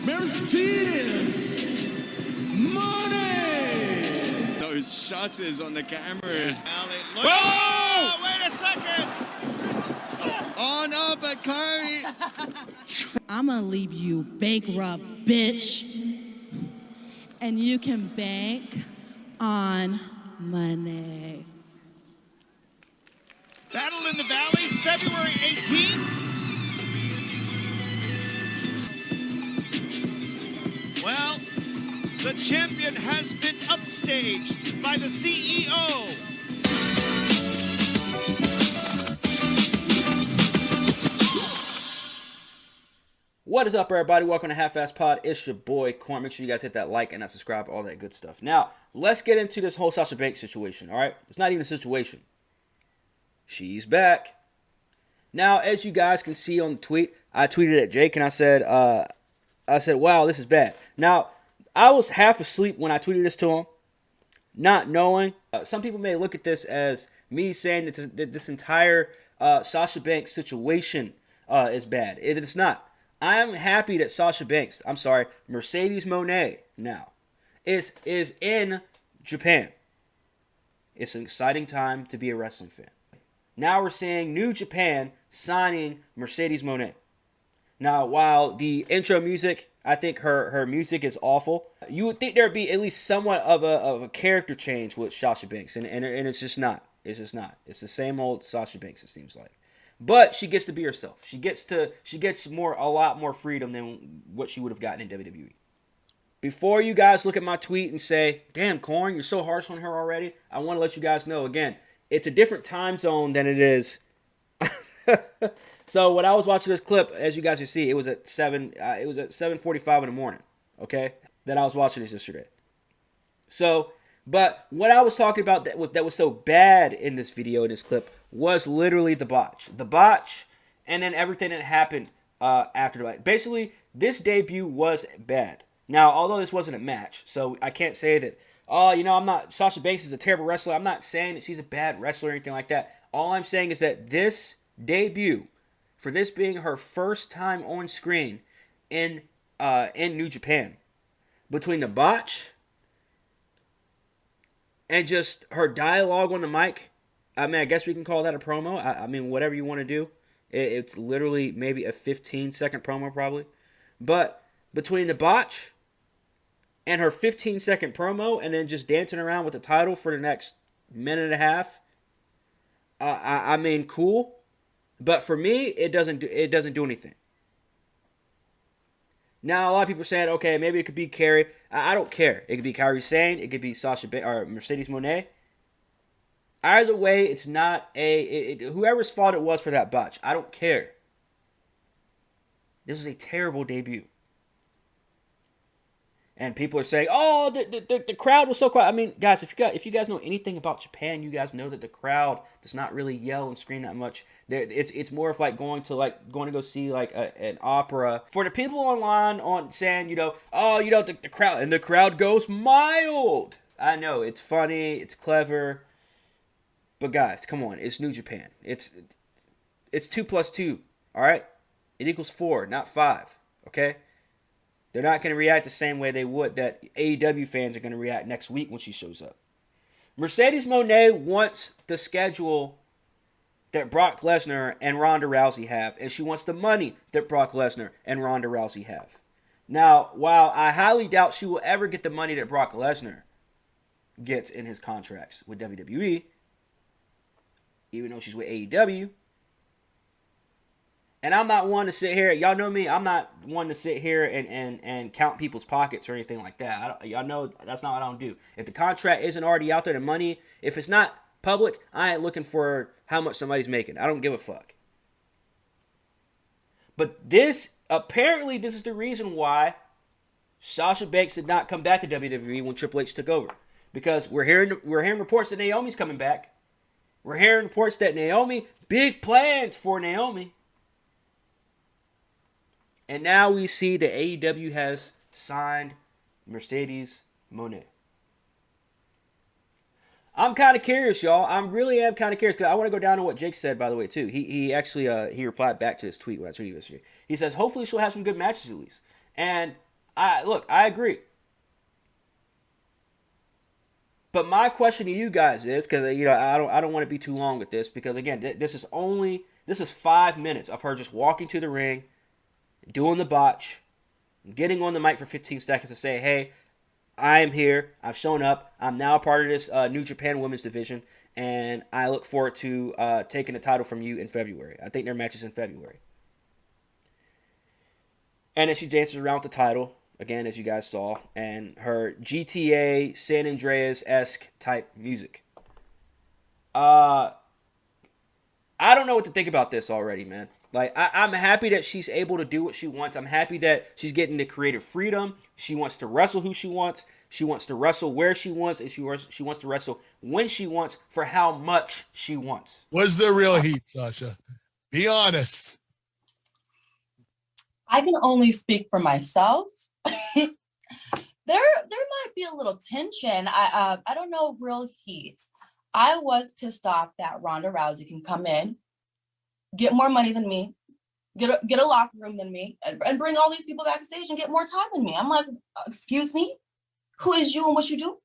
Mercedes Mone. Those shutters on the cameras. Whoa! Wait a second! Oh no, but Chloe. I'm gonna leave you bankrupt, bitch. And you can bank on money. Battle in the Valley, February 18th. Well, the champion has been upstaged by the CEO. What is up, everybody? Welcome to Half-Ass Pod. It's your boy, Corn. Make sure you guys hit that like and that subscribe, all that good stuff. Now, let's get into this whole Sasha Banks situation, all right? It's not even a situation. She's back. Now, as you guys can see on the tweet, I tweeted at Jake and I said, wow, this is bad. Now, I was half asleep when I tweeted this to him, not knowing. Some people may look at this as me saying that this entire Sasha Banks situation is bad. It is not. I am happy that Mercedes Mone now is in Japan. It's an exciting time to be a wrestling fan. Now we're seeing New Japan signing Mercedes Mone. Now, while the intro music, I think her music is awful, you would think there would be at least somewhat of a character change with Sasha Banks, and it's just not. It's just not. It's the same old Sasha Banks, it seems like. But she gets to be herself. She gets a lot more freedom than what she would have gotten in WWE. Before you guys look at my tweet and say, damn, Corn, you're so harsh on her already, I want to let you guys know, again, it's a different time zone than it is. So when I was watching this clip, as you guys can see, it was at 7:45 in the morning, okay, that I was watching this yesterday. So, but what I was talking about that was so bad in this video, in this clip, was literally the botch. The botch, and then everything that happened after the botch. Basically, this debut was bad. Now, although this wasn't a match, so I can't say that, Sasha Banks is a terrible wrestler. I'm not saying that she's a bad wrestler or anything like that. All I'm saying is that this debut, for this being her first time on screen in New Japan, between the botch and just her dialogue on the mic, I mean, I guess we can call that a promo. I mean, whatever you want to do. It's literally maybe a 15-second promo probably. But between the botch and her 15-second promo and then just dancing around with the title for the next minute and a half, I mean, cool. But for me, it doesn't do anything. Now, a lot of people are saying, okay, maybe it could be Carrie. I don't care. It could be Kairi Sane. It could be or Mercedes Mone. Either way, it's not whoever's fault it was for that botch. I don't care. This was a terrible debut. And people are saying, oh, the crowd was so quiet. I mean, guys, if you guys know anything about Japan, you guys know that the crowd does not really yell and scream that much. It's more of like going to go see like an opera. For the people online saying, the crowd, and the crowd goes mild. I know, it's funny, it's clever. But guys, come on, it's New Japan. It's 2 + 2, all right? It equals 4, not 5, okay? They're not going to react the same way they would that AEW fans are going to react next week when she shows up. Mercedes Mone wants the schedule that Brock Lesnar and Ronda Rousey have, and she wants the money that Brock Lesnar and Ronda Rousey have. Now, while I highly doubt she will ever get the money that Brock Lesnar gets in his contracts with WWE, even though she's with AEW, and I'm not one to sit here, y'all know me, I'm not one to sit here and count people's pockets or anything like that. Y'all know that's not what I don't do. If the contract isn't already out there, the money, if it's not public, I ain't looking for how much somebody's making. I don't give a fuck. But apparently this is the reason why Sasha Banks did not come back to WWE when Triple H took over. Because we're hearing reports that Naomi's coming back. We're hearing reports that big plans for Naomi. And now we see that AEW has signed Mercedes Mone. I'm kind of curious, y'all. I really am kind of curious because I want to go down to what Jake said, by the way, too. He actually he replied back to his tweet when I tweeted yesterday. He says, hopefully she'll have some good matches at least. And I agree. But my question to you guys is, because I don't want to be too long with this, because again, this is 5 minutes of her just walking to the ring, doing the botch, getting on the mic for 15 seconds to say, hey, I'm here, I've shown up, I'm now a part of this New Japan Women's Division, and I look forward to taking the title from you in February. I think their match is in February. And then she dances around with the title, again, as you guys saw, and her GTA San Andreas-esque type music. I don't know what to think about this already, man. Like, I'm happy that she's able to do what she wants. I'm happy that she's getting the creative freedom. She wants to wrestle who she wants. She wants to wrestle where she wants. And she wants to wrestle when she wants for how much she wants. What's the real heat, Sasha? Be honest. I can only speak for myself. There might be a little tension. I don't know real heat. I was pissed off that Ronda Rousey can come in, get more money than me, get a locker room than me, and bring all these people backstage and get more time than me. I'm like, excuse me? Who is you and what you do?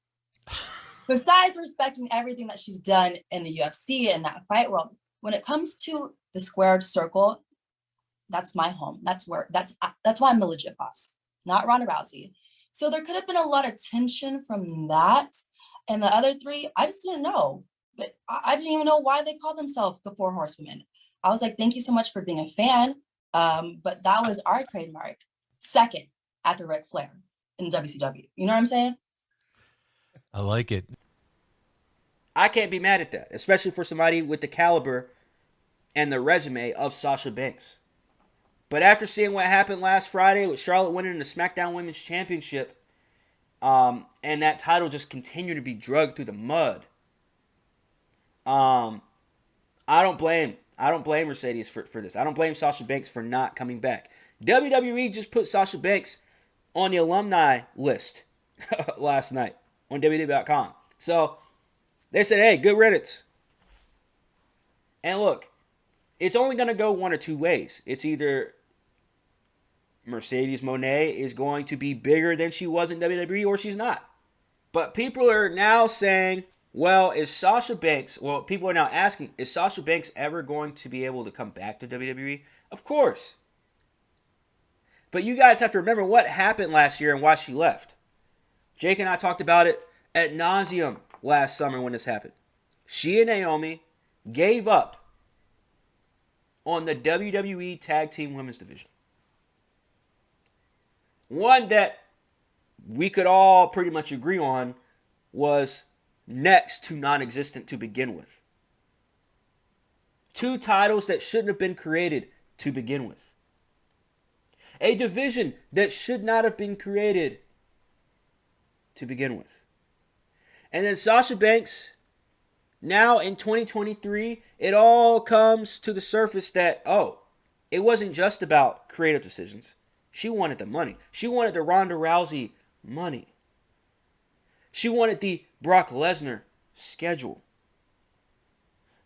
Besides respecting everything that she's done in the UFC and that fight world, when it comes to the squared circle, that's my home. That's why I'm the legit boss, not Ronda Rousey. So there could have been a lot of tension from that. And the other three, I just didn't know. I didn't even know why they called themselves the Four Horsewomen. I was like, thank you so much for being a fan. But that was our trademark. Second, after Ric Flair in WCW. You know what I'm saying? I like it. I can't be mad at that, especially for somebody with the caliber and the resume of Sasha Banks. But after seeing what happened last Friday with Charlotte winning the SmackDown Women's Championship, and that title just continued to be dragged through the mud, I don't blame Mercedes for this. I don't blame Sasha Banks for not coming back. WWE just put Sasha Banks on the alumni list last night on WWE.com. So they said, hey, good riddance. And look, it's only going to go one or two ways. It's either Mercedes Mone is going to be bigger than she was in WWE or she's not. But people are now saying, well, people are now asking, is Sasha Banks ever going to be able to come back to WWE? Of course. But you guys have to remember what happened last year and why she left. Jake and I talked about it ad nauseum last summer when this happened. She and Naomi gave up on the WWE Tag Team Women's Division. One that we could all pretty much agree on was next to non-existent to begin with. Two titles that shouldn't have been created to begin with. A division that should not have been created to begin with. And then Sasha Banks, now in 2023, it all comes to the surface that, it wasn't just about creative decisions. She wanted the money. She wanted the Ronda Rousey money. She wanted the Brock Lesnar schedule.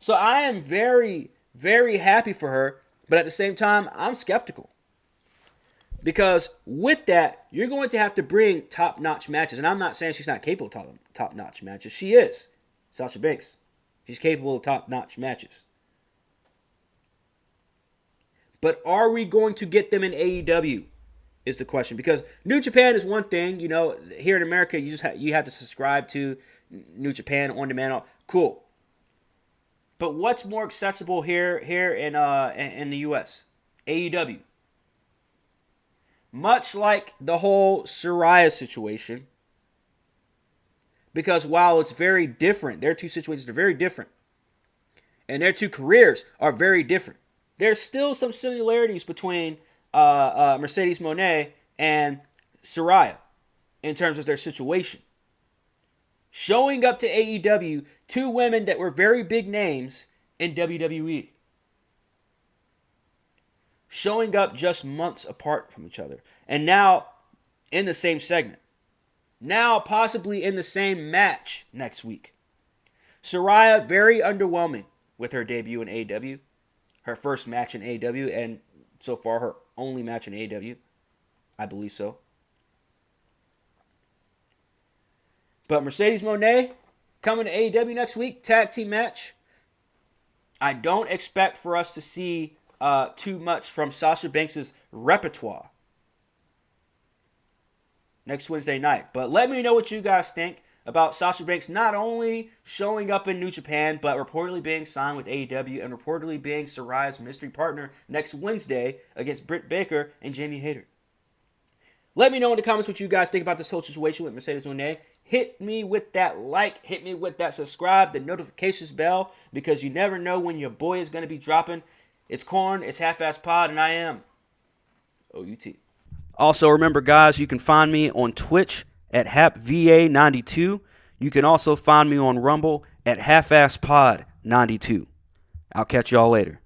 So I am very, very happy for her, but at the same time, I'm skeptical. Because with that, you're going to have to bring top-notch matches. And I'm not saying she's not capable of top-notch matches. She is. Sasha Banks. She's capable of top-notch matches. But are we going to get them in AEW is the question. Because New Japan is one thing. You know, here in America, you have to subscribe to New Japan on demand. Cool. But what's more accessible here in the U.S.? AEW. Much like the whole Saraya situation. Because while it's very different, their two situations are very different. And their two careers are very different. There's still some similarities between Mercedes Mone and Saraya in terms of their situation. Showing up to AEW, two women that were very big names in WWE. Showing up just months apart from each other. And now in the same segment. Now possibly in the same match next week. Saraya, very underwhelming with her debut in AEW. Her first match in AEW, and so far her only match in AEW. I believe so. But Mercedes Moné coming to AEW next week, tag team match. I don't expect for us to see too much from Sasha Banks' repertoire next Wednesday night. But let me know what you guys think about Sasha Banks not only showing up in New Japan, but reportedly being signed with AEW and reportedly being Saraya's mystery partner next Wednesday against Britt Baker and Jamie Hayter. Let me know in the comments what you guys think about this whole situation with Mercedes Moné. Hit me with that like, hit me with that subscribe, the notifications bell, because you never know when your boy is going to be dropping. It's Corn, it's Half-Ass Pod, and I am OUT. Also, remember, guys, you can find me on Twitch at HapVA92. You can also find me on Rumble at HalfAssPod92. I'll catch y'all later.